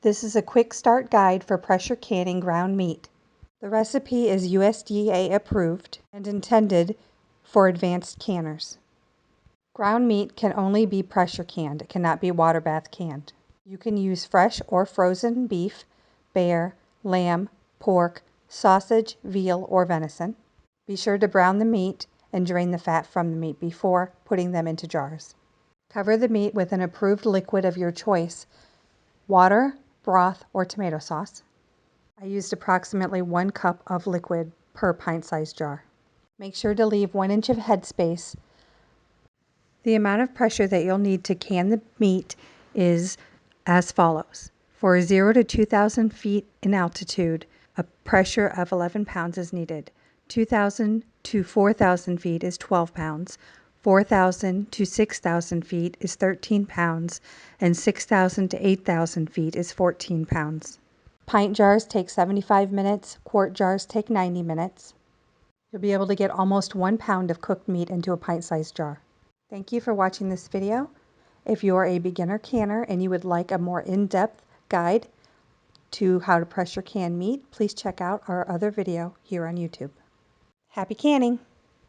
This is a quick start guide for pressure canning ground meat. The recipe is USDA approved and intended for advanced canners. Ground meat can only be pressure canned. It cannot be water bath canned. You can use fresh or frozen beef, bear, lamb, pork, sausage, veal, or venison. Be sure to brown the meat and drain the fat from the meat before putting them into jars. Cover the meat with an approved liquid of your choice, water, broth, or tomato sauce. I used approximately 1 cup of liquid per pint-sized jar. Make sure to leave 1 inch of headspace. The amount of pressure that you'll need to can the meat is as follows. For 0 to 2,000 feet in altitude, a pressure of 11 pounds is needed. 2,000 to 4,000 feet is 12 pounds. 4,000 to 6,000 feet is 13 pounds, and 6,000 to 8,000 feet is 14 pounds. Pint jars take 75 minutes, quart jars take 90 minutes. You'll be able to get almost 1 pound of cooked meat into a pint-sized jar. Thank you for watching this video. If you are a beginner canner and you would like a more in-depth guide to how to pressure can meat, please check out our other video here on YouTube. Happy canning!